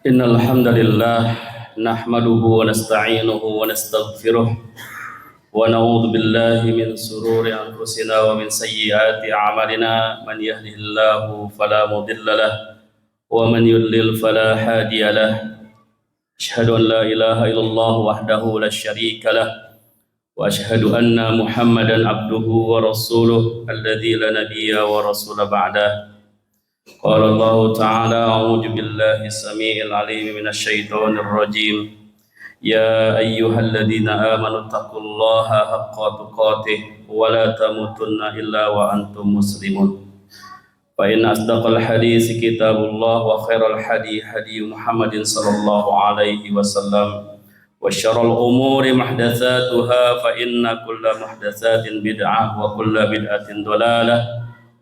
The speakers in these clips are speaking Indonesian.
Innal hamdalillah nahmaduhu wa nasta'inuhu wa nastaghfiruh wa na'udzu billahi min shururi anfusina wa min sayyiati a'malina man yahdihillahu fala mudilla lahu wa man yudlil fala hadiya lahu asyhadu an la ilaha illallah wahdahu la syarika lahu wa asyhadu anna muhammadan abduhu wa rasuluh alladzi la nabiyya wa rasula ba'dahu. Qala Allah Ta'ala a'udzu billahi as-sami'il 'alim minasy syaithanir rajim. Ya ayyuhalladzina amanu taqullaha haqqa tuqatih wa la tamutunna illa wa antum muslimun. Fa inna asdaqal hadits kitabullah wa khairal hadi Muhammadin sallallahu alaihi wasallam wa syarrul umuri muhdatsatuha fa inna kulla muhdatsatin bid'ah wa kulla bid'atin dhalalah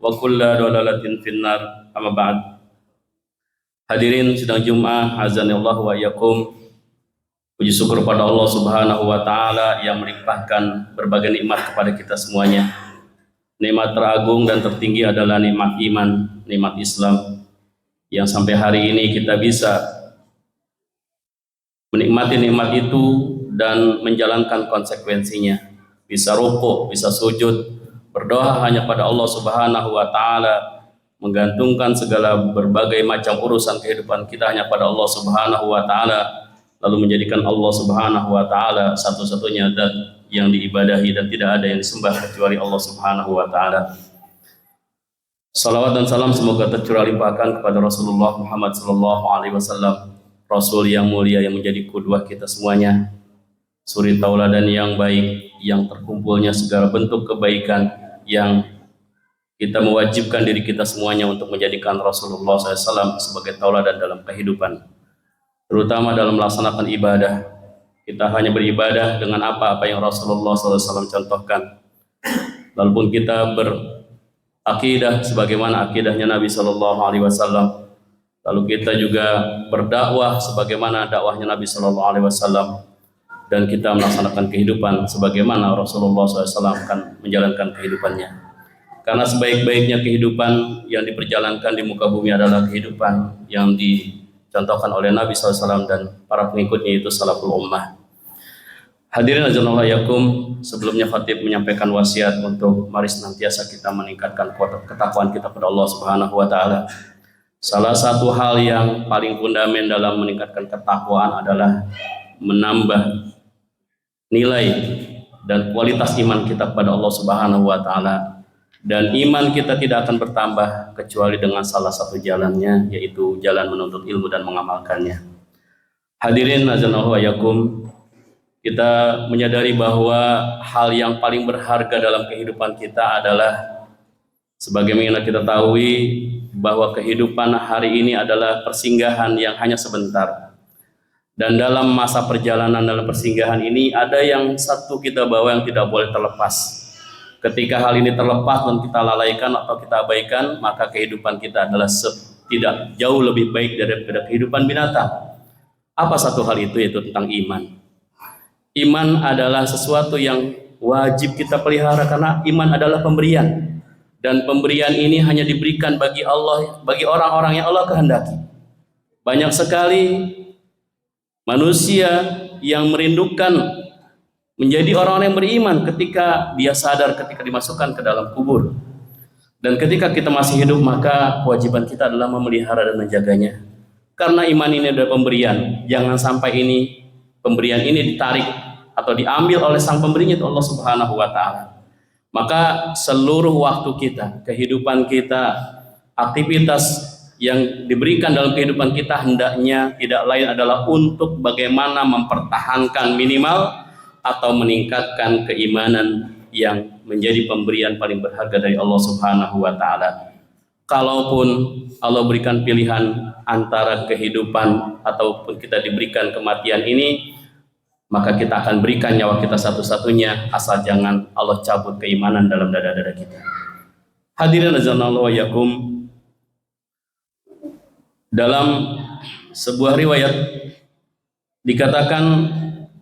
wa kulla dhalalatin finnar. Amma ba'd. Hadirin sidang Jumat, azanillah wa iyyakum. Puji syukur pada Allah Subhanahu wa taala yang melimpahkan berbagai nikmat kepada kita semuanya. Nikmat teragung dan tertinggi adalah nikmat iman, nikmat Islam, yang sampai hari ini kita bisa menikmati nikmat itu dan menjalankan konsekuensinya. Bisa rukuk, bisa sujud, berdoa hanya pada Allah Subhanahu wa taala, menggantungkan segala berbagai macam urusan kehidupan kita hanya pada Allah Subhanahu wa taala, lalu menjadikan Allah Subhanahu wa taala satu-satunya zat yang diibadahi dan tidak ada yang disembah kecuali Allah Subhanahu wa taala. Salawat dan salam semoga tercurah limpahkan kepada Rasulullah Muhammad sallallahu alaihi wasallam, Rasul yang mulia yang menjadi qudwah kita semuanya, suri tauladan yang baik, yang terkumpulnya segala bentuk kebaikan, yang kita mewajibkan diri kita semuanya untuk menjadikan Rasulullah SAW sebagai tauladan dalam kehidupan, terutama dalam melaksanakan ibadah. Kita hanya beribadah dengan apa yang Rasulullah SAW contohkan. Lalu pun kita berakidah sebagaimana akidahnya Nabi SAW. Lalu kita juga berdakwah sebagaimana dakwahnya Nabi SAW. Dan kita melaksanakan kehidupan sebagaimana Rasulullah SAW akan menjalankan kehidupannya. Karena sebaik-baiknya kehidupan yang diperjalankan di muka bumi adalah kehidupan yang dicontohkan oleh Nabi SAW dan para pengikutnya, itu salaful ummah. Hadirin azanallahu yakum, sebelumnya khatib menyampaikan wasiat untuk mari senantiasa kita meningkatkan ketakwaan kita pada Allah Subhanahu wa taala. Salah satu hal yang paling fundamental dalam meningkatkan ketakwaan adalah menambah nilai dan kualitas iman kita kepada Allah Subhanahu wa taala. Dan iman kita tidak akan bertambah kecuali dengan salah satu jalannya, yaitu jalan menuntut ilmu dan mengamalkannya. Hadirin azanallahu yakum, kita menyadari bahwa hal yang paling berharga dalam kehidupan kita adalah, sebagaimana kita tahu bahwa kehidupan hari ini adalah persinggahan yang hanya sebentar. Dan dalam masa perjalanan dalam persinggahan ini ada yang satu kita bawa yang tidak boleh terlepas. Ketika hal ini terlepas dan kita lalaikan atau kita abaikan, maka kehidupan kita adalah tidak jauh lebih baik daripada kehidupan binatang. Apa satu hal itu? Yaitu tentang iman. Iman adalah sesuatu yang wajib kita pelihara karena iman adalah pemberian. Dan pemberian ini hanya diberikan bagi Allah, bagi orang-orang yang Allah kehendaki. Banyak sekali manusia yang merindukan menjadi orang-orang yang beriman ketika dia sadar ketika dimasukkan ke dalam kubur. Dan ketika kita masih hidup, maka kewajiban kita adalah memelihara dan menjaganya. Karena iman ini adalah pemberian. Jangan sampai pemberian ini ditarik atau diambil oleh sang pemberinya, itu Allah Subhanahu wa taala. Maka seluruh waktu kita, kehidupan kita, aktivitas yang diberikan dalam kehidupan kita hendaknya tidak lain adalah untuk bagaimana mempertahankan minimal atau meningkatkan keimanan yang menjadi pemberian paling berharga dari Allah Subhanahu wa taala. Kalaupun Allah berikan pilihan antara kehidupan ataupun kita diberikan kematian ini, maka kita akan berikan nyawa kita satu-satunya, asal jangan Allah cabut keimanan dalam dada-dada kita. Hadirin azanallahu wa yakum, dalam sebuah riwayat dikatakan,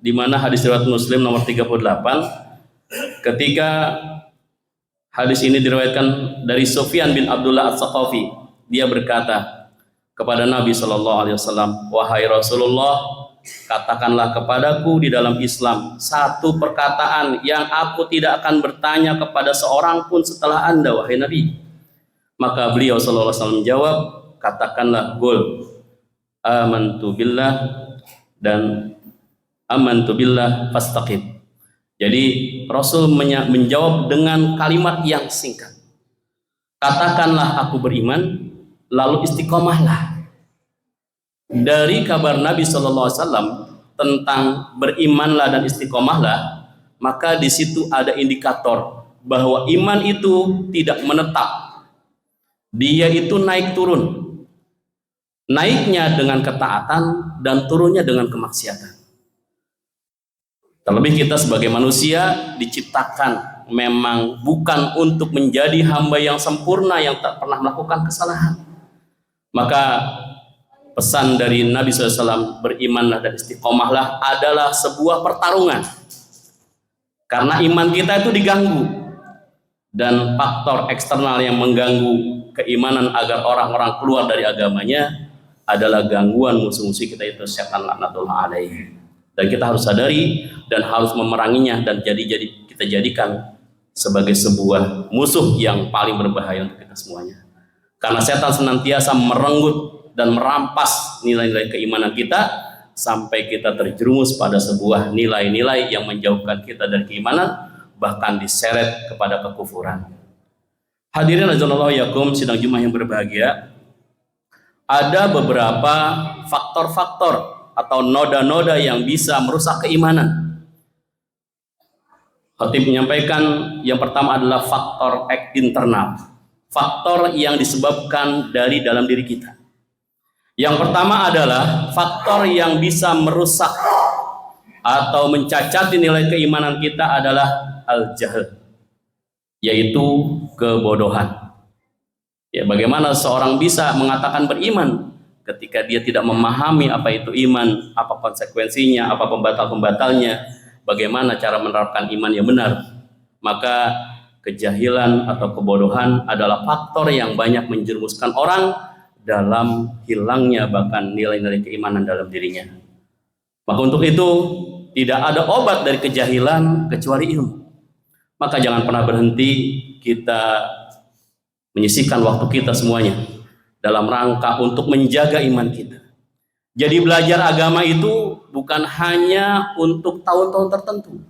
di mana hadis riwayat Muslim nomor 38, ketika hadis ini diriwayatkan dari Sufyan bin Abdullah As-Saqafi, dia berkata, kepada Nabi Shallallahu Alaihi Wasallam, wahai Rasulullah, katakanlah kepadaku di dalam Islam satu perkataan yang aku tidak akan bertanya kepada seorang pun setelah Anda, wahai Nabi. Maka beliau Shallallahu Alaihi Wasallam menjawab, katakanlah qul amantu billah dan amantu billah fastaqim. Jadi Rasul menjawab dengan kalimat yang singkat. Katakanlah aku beriman, lalu istiqomahlah. Dari kabar Nabi Shallallahu Alaihi Wasallam tentang berimanlah dan istiqomahlah, maka di situ ada indikator bahwa iman itu tidak menetap. Dia itu naik turun. Naiknya dengan ketaatan dan turunnya dengan kemaksiatan. Terlebih kita sebagai manusia diciptakan memang bukan untuk menjadi hamba yang sempurna yang tak pernah melakukan kesalahan. Maka pesan dari Nabi SAW, berimanlah dan istiqomahlah, adalah sebuah pertarungan. Karena iman kita itu diganggu. Dan faktor eksternal yang mengganggu keimanan agar orang-orang keluar dari agamanya adalah gangguan musuh-musuh kita, itu setan laknatullah alaihi. Dan kita harus sadari dan harus memeranginya dan kita jadikan sebagai sebuah musuh yang paling berbahaya untuk kita semuanya. Karena setan senantiasa merenggut dan merampas nilai-nilai keimanan kita sampai kita terjerumus pada sebuah nilai-nilai yang menjauhkan kita dari keimanan, bahkan diseret kepada kekufuran. Hadirin azanallahu yakum, sidang Jumat yang berbahagia, ada beberapa faktor-faktor atau noda-noda yang bisa merusak keimanan. Khatib menyampaikan yang pertama adalah faktor internal, faktor yang disebabkan dari dalam diri kita. Yang pertama adalah faktor yang bisa merusak atau mencacati nilai keimanan kita adalah al-jahl, yaitu kebodohan. Ya, bagaimana seorang bisa mengatakan beriman ketika dia tidak memahami apa itu iman, apa konsekuensinya, apa pembatal-pembatalnya, bagaimana cara menerapkan iman yang benar. Maka kejahilan atau kebodohan adalah faktor yang banyak menjerumuskan orang dalam hilangnya bahkan nilai-nilai keimanan dalam dirinya. Maka untuk itu tidak ada obat dari kejahilan kecuali ilmu. Maka jangan pernah berhenti kita menyisihkan waktu kita semuanya dalam rangka untuk menjaga iman kita. Jadi belajar agama itu bukan hanya untuk tahun-tahun tertentu.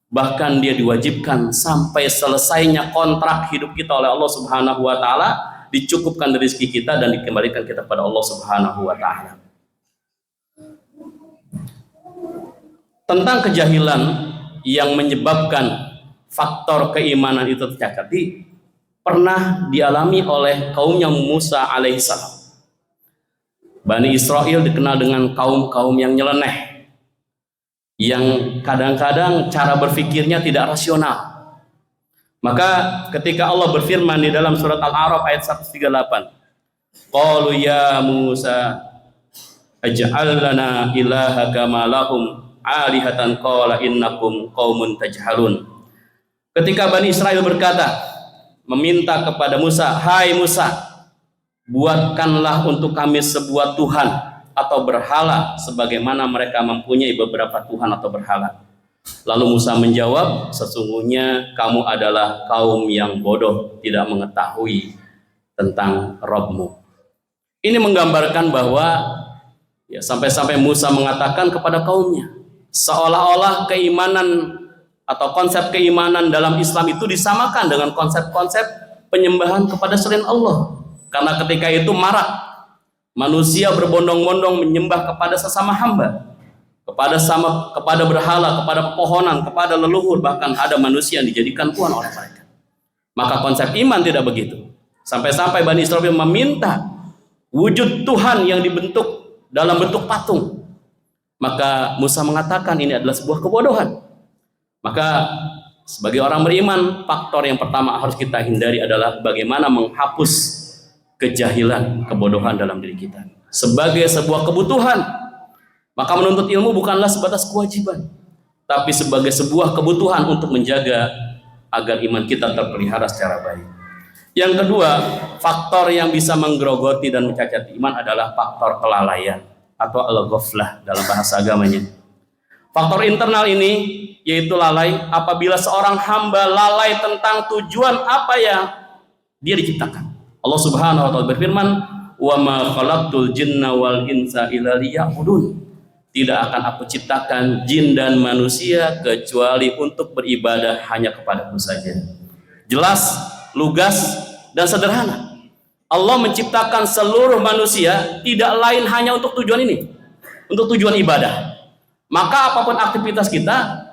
Bahkan dia diwajibkan sampai selesainya kontrak hidup kita oleh Allah Subhanahu wa taala, dicukupkan rezeki kita dan dikembalikan kita pada Allah Subhanahu wa taala. Tentang kejahilan yang menyebabkan faktor keimanan itu tercacati, pernah dialami oleh kaumnya Musa alaihissalam. Bani Israel dikenal dengan kaum-kaum yang nyeleneh, yang kadang-kadang cara berpikirnya tidak rasional. Maka ketika Allah berfirman di dalam surat Al-A'raf ayat 138, qalu ya Musa aj'al lana ilaha kama lahum alihatan qala innakum qaumun tajhalun. Ketika Bani Israel berkata, meminta kepada Musa, hai Musa, buatkanlah untuk kami sebuah Tuhan atau berhala sebagaimana mereka mempunyai beberapa Tuhan atau berhala. Lalu Musa menjawab, sesungguhnya kamu adalah kaum yang bodoh, tidak mengetahui tentang Rabbmu. Ini menggambarkan bahwa ya, sampai-sampai Musa mengatakan kepada kaumnya, seolah-olah keimanan atau konsep keimanan dalam Islam itu disamakan dengan konsep-konsep penyembahan kepada selain Allah. Karena ketika itu marak manusia berbondong-bondong menyembah kepada sesama hamba, kepada berhala, kepada pepohonan, kepada leluhur, bahkan ada manusia yang dijadikan Tuhan oleh mereka. Maka konsep iman tidak begitu. Sampai-sampai Bani Israil meminta wujud Tuhan yang dibentuk dalam bentuk patung. Maka Musa mengatakan ini adalah sebuah kebodohan. Maka sebagai orang beriman, faktor yang pertama harus kita hindari adalah bagaimana menghapus kejahilan, kebodohan dalam diri kita sebagai sebuah kebutuhan. Maka menuntut ilmu bukanlah sebatas kewajiban, tapi sebagai sebuah kebutuhan untuk menjaga agar iman kita terpelihara secara baik. Yang kedua, faktor yang bisa menggerogoti dan mencacati iman adalah faktor kelalaian atau al-ghaflah dalam bahasa agamanya. Faktor internal ini yaitu lalai apabila seorang hamba lalai tentang tujuan apa yang dia diciptakan. Allah Subhanahu wa taala berfirman, "Wa ma khalaqtul jinna wal insa illa liya'budun." Tidak akan aku ciptakan jin dan manusia kecuali untuk beribadah hanya kepadaku saja. Jelas, lugas, dan sederhana. Allah menciptakan seluruh manusia tidak lain hanya untuk tujuan ini, untuk tujuan ibadah. Maka apapun aktivitas kita,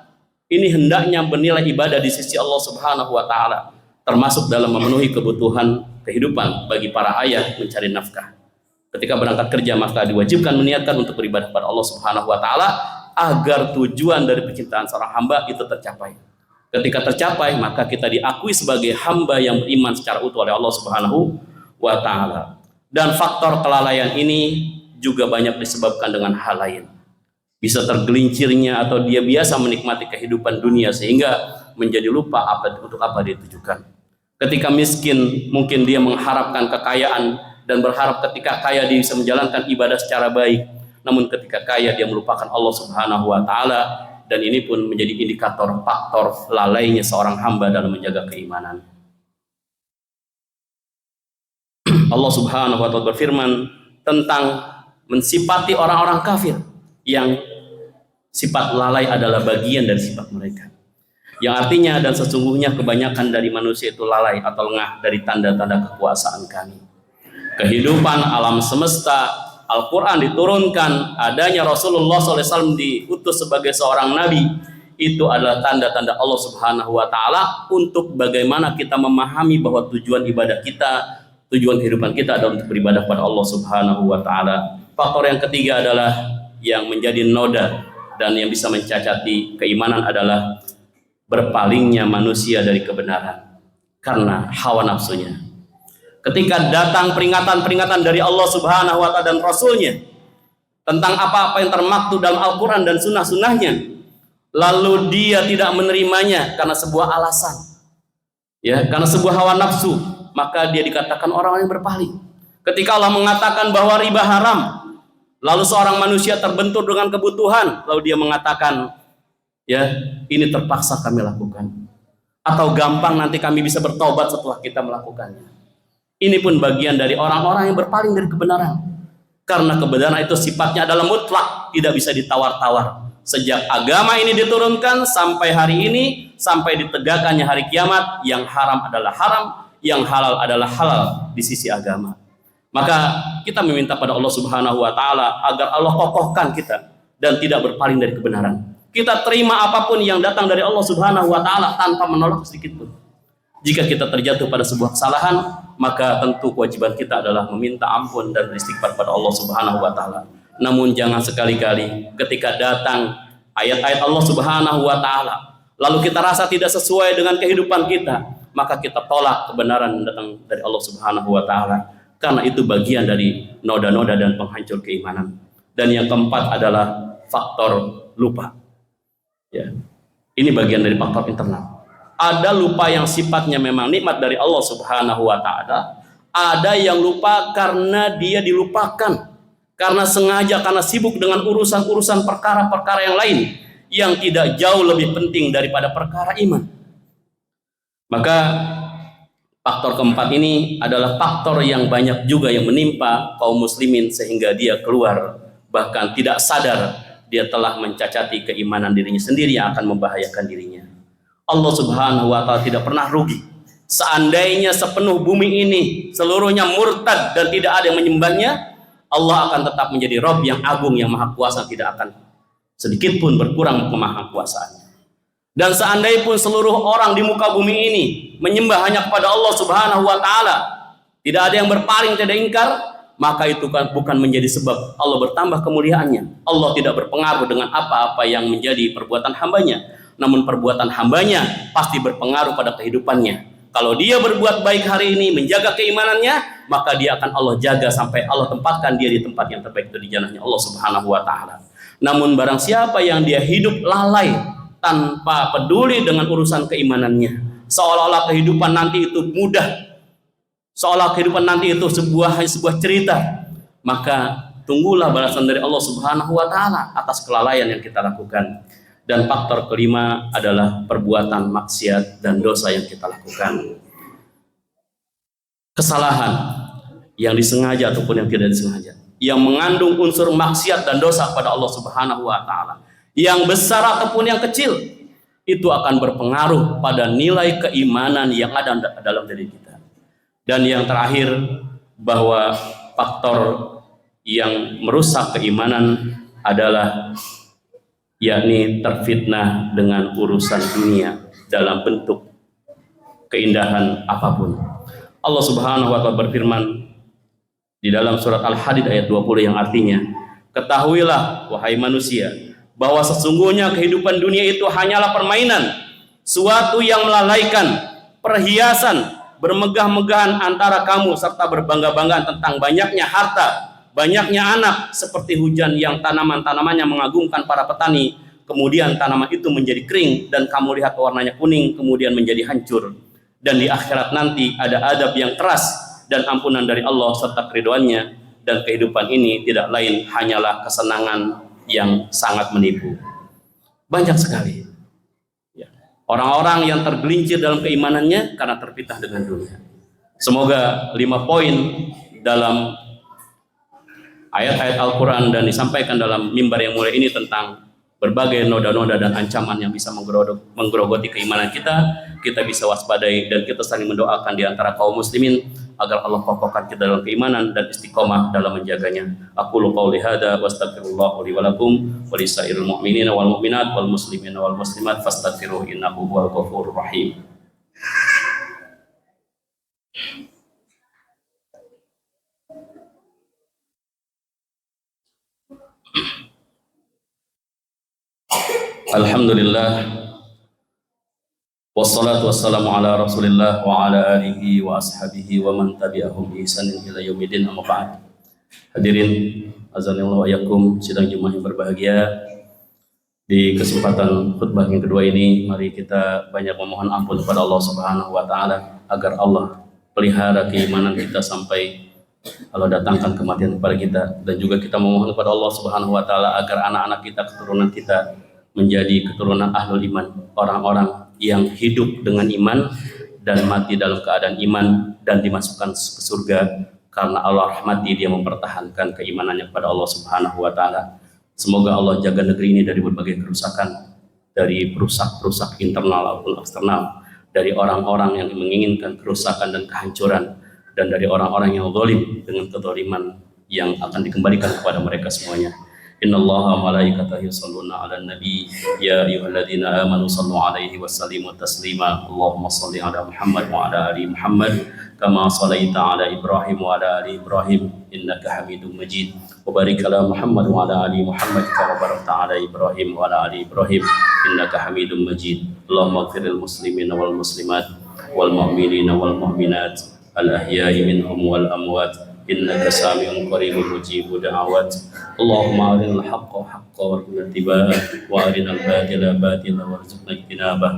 ini hendaknya bernilai ibadah di sisi Allah Subhanahu wa taala, termasuk dalam memenuhi kebutuhan kehidupan bagi para ayah mencari nafkah. Ketika berangkat kerja maka diwajibkan meniatkan untuk beribadah pada Allah Subhanahu wa taala agar tujuan dari penciptaan seorang hamba itu tercapai. Ketika tercapai maka kita diakui sebagai hamba yang beriman secara utuh oleh Allah Subhanahu wa taala. Dan faktor kelalaian ini juga banyak disebabkan dengan hal lain. Bisa tergelincirnya atau dia biasa menikmati kehidupan dunia sehingga menjadi lupa untuk apa ditujukan. Ketika miskin mungkin dia mengharapkan kekayaan dan berharap ketika kaya dia bisa menjalankan ibadah secara baik. Namun ketika kaya dia melupakan Allah Subhanahu wa taala, dan ini pun menjadi indikator faktor lalainya seorang hamba dalam menjaga keimanan. Allah Subhanahu wa taala berfirman tentang mensifati orang-orang kafir yang sifat lalai adalah bagian dari sifat mereka. Yang artinya dan sesungguhnya kebanyakan dari manusia itu lalai atau lengah dari tanda-tanda kekuasaan kami. Kehidupan alam semesta, Al-Quran diturunkan, adanya Rasulullah SAW diutus sebagai seorang nabi, itu adalah tanda-tanda Allah Subhanahu wa taala untuk bagaimana kita memahami bahwa tujuan ibadah kita, tujuan kehidupan kita adalah untuk beribadah pada Allah Subhanahu wa taala. Faktor yang ketiga adalah yang menjadi noda dan yang bisa mencacati keimanan adalah berpalingnya manusia dari kebenaran karena hawa nafsunya. Ketika datang peringatan-peringatan dari Allah Subhanahu wa taala dan Rasulnya tentang apa-apa yang termaktub dalam Al-Quran dan sunnah-sunnahnya, lalu dia tidak menerimanya karena sebuah alasan, ya, karena sebuah hawa nafsu, maka dia dikatakan orang yang berpaling. Ketika Allah mengatakan bahwa riba haram, lalu seorang manusia terbentur dengan kebutuhan, lalu dia mengatakan, ya, ini terpaksa kami lakukan, atau gampang nanti kami bisa bertobat setelah kita melakukannya. Ini pun bagian dari orang-orang yang berpaling dari kebenaran, karena kebenaran itu sifatnya adalah mutlak, tidak bisa ditawar-tawar. Sejak agama ini diturunkan sampai hari ini, sampai ditegakkannya hari kiamat, yang haram adalah haram, yang halal adalah halal di sisi agama. Maka kita meminta pada Allah Subhanahu wa taala agar Allah kokohkan kita dan tidak berpaling dari kebenaran. Kita terima apapun yang datang dari Allah Subhanahu wa taala tanpa menolak sedikit pun. Jika kita terjatuh pada sebuah kesalahan, maka tentu kewajiban kita adalah meminta ampun dan beristighfar pada Allah Subhanahu wa taala. Namun jangan sekali-kali ketika datang ayat-ayat Allah Subhanahu wa taala, lalu kita rasa tidak sesuai dengan kehidupan kita, maka kita tolak kebenaran yang datang dari Allah Subhanahu wa taala. Karena itu bagian dari noda-noda dan penghancur keimanan. Dan yang keempat adalah faktor lupa. Ya. Ini bagian dari faktor internal. Ada lupa yang sifatnya memang nikmat dari Allah Subhanahu wa taala. Ada yang lupa karena dia dilupakan, karena sengaja, karena sibuk dengan urusan-urusan perkara-perkara yang lain yang tidak jauh lebih penting daripada perkara iman. Maka faktor keempat ini adalah faktor yang banyak juga yang menimpa kaum muslimin sehingga dia keluar, bahkan tidak sadar dia telah mencacati keimanan dirinya sendiri yang akan membahayakan dirinya. Allah Subhanahu wa taala tidak pernah rugi. Seandainya sepenuh bumi ini seluruhnya murtad dan tidak ada yang menyembahnya, Allah akan tetap menjadi Rabb yang agung, yang maha kuasa, tidak akan sedikit pun berkurang kemahakuasaannya. Dan seandainya pun seluruh orang di muka bumi ini menyembah hanya kepada Allah Subhanahu wa taala, tidak ada yang berpaling, tidak ingkar, maka itu kan bukan menjadi sebab Allah bertambah kemuliaannya. Allah tidak berpengaruh dengan apa-apa yang menjadi perbuatan hambanya, namun perbuatan hambanya pasti berpengaruh pada kehidupannya. Kalau dia berbuat baik hari ini, menjaga keimanannya, maka dia akan Allah jaga sampai Allah tempatkan dia di tempat yang terbaik, itu di jannahnya Allah Subhanahu wa taala. Namun barang siapa yang dia hidup lalai tanpa peduli dengan urusan keimanannya, seolah-olah kehidupan nanti itu mudah, seolah kehidupan nanti itu sebuah cerita, maka tunggulah balasan dari Allah Subhanahu wa taala atas kelalaian yang kita lakukan. Dan faktor kelima adalah perbuatan maksiat dan dosa yang kita lakukan. Kesalahan yang disengaja ataupun yang tidak disengaja, yang mengandung unsur maksiat dan dosa kepada Allah Subhanahu wa taala, yang besar ataupun yang kecil, itu akan berpengaruh pada nilai keimanan yang ada dalam diri kita. Dan yang terakhir, bahwa faktor yang merusak keimanan adalah yakni terfitnah dengan urusan dunia dalam bentuk keindahan apapun. Allah Subhanahu wa taala berfirman di dalam surat Al-Hadid ayat 20 yang artinya, ketahuilah wahai manusia, bahwa sesungguhnya kehidupan dunia itu hanyalah permainan, suatu yang melalaikan, perhiasan, bermegah-megahan antara kamu serta berbangga-banggaan tentang banyaknya harta, banyaknya anak, seperti hujan yang tanaman-tanamannya mengagumkan para petani, kemudian tanaman itu menjadi kering dan kamu lihat warnanya kuning kemudian menjadi hancur. Dan di akhirat nanti ada adab yang keras dan ampunan dari Allah serta keridhoannya, dan kehidupan ini tidak lain hanyalah kesenangan yang sangat menipu. Banyak sekali orang-orang yang tergelincir dalam keimanannya karena terfitnah dengan dunia. Semoga 5 poin dalam ayat-ayat Al-Quran dan disampaikan dalam mimbar yang mulia ini tentang berbagai noda-noda dan ancaman yang bisa menggerogoti keimanan kita bisa waspadai, dan kita saling mendoakan di antara kaum muslimin agar Allah kokohkan kita dalam keimanan dan istiqomah dalam menjaganya. Aqulu qouli hadza wa astaghfirullah li wa lakum wa lisairil mu'minina wal mu'minat wal muslimina wal muslimat fastaghfiruhu innahu huwal ghafurur rahim. Alhamdulillah, wassalatu wassalamu ala rasulillah wa ala alihi wa ashabihi wa man tabi'ahum bi ihsanin ila yaumil amma ba'd. Hadirin azanillahu wa iyyakum, sidang Jumat yang berbahagia. Di kesempatan khutbah yang kedua ini, mari kita banyak memohon ampun kepada Allah Subhanahu wa taala agar Allah pelihara keimanan kita sampai Allah datangkan kematian kepada kita, dan juga kita memohon kepada Allah Subhanahu wa taala agar anak-anak kita, keturunan kita menjadi keturunan ahlul iman, orang-orang yang hidup dengan iman dan mati dalam keadaan iman dan dimasukkan ke surga karena Allah rahmati dia mempertahankan keimanannya kepada Allah Subhanahu wa taala. Semoga Allah jaga negeri ini dari berbagai kerusakan, dari perusak-perusak internal maupun eksternal, dari orang-orang yang menginginkan kerusakan dan kehancuran, dan dari orang-orang yang zalim dengan kezaliman yang akan dikembalikan kepada mereka semuanya. Innallaha wa malaikatahu yusholluna 'alan nabi ya ayyuhalladzina amanu shallu 'alaihi wa sallimu taslima. Allahumma shalli 'ala Muhammad wa 'ala ali Muhammad kama shallaita 'ala Ibrahim wa 'ala ali Ibrahim innaka Hamidum Majid. Wa barik 'ala Muhammad wa 'ala ali Muhammad kama barakta 'ala Ibrahim wa 'ala ali Ibrahim innaka Hamidum Majid. Allahumma ighfiril muslimina wal muslimat wal mu'minina wal mu'minat al ahya'i minhum wal amwat innaka sami'un qaribun mujibud da'awat. Allahumma arinal haqqa haqqan warzuqna ittiba'ah wa arinal batila batilan warzuqna ijtinabah.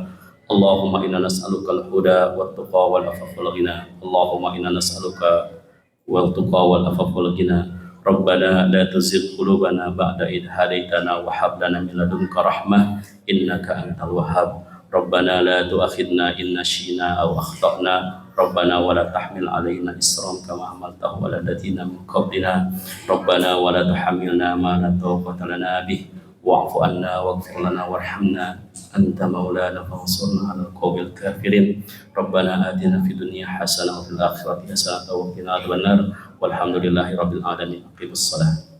Allahumma inna nas'aluka al-huda wat tuqa wal afafa wal ghina. Allahumma inna nas'aluka wal tuqa wal afafa wal ghina. Rabbana la tuzigh qulubana ba'da idh hadaitana wa hab lana min ladunka rahmah innaka antal wahhab. Rabbana la tu'akhidna in nasyina aw akhtana. Rabbana wa la tahmil alaina isran kama hamaltahu ala alladziina min qablina. Rabbana wa la tuhammilna ma la taqata lana bih wa'fu anna waghfir lana warhamna anta maulana fansurna 'alal qawmil kafirin. Rabbana atina fid dunya hasanah wa fil akhirati hasanah wa qina adzabannar. Walhamdulillahi rabbil alamin. Aqimus shalah.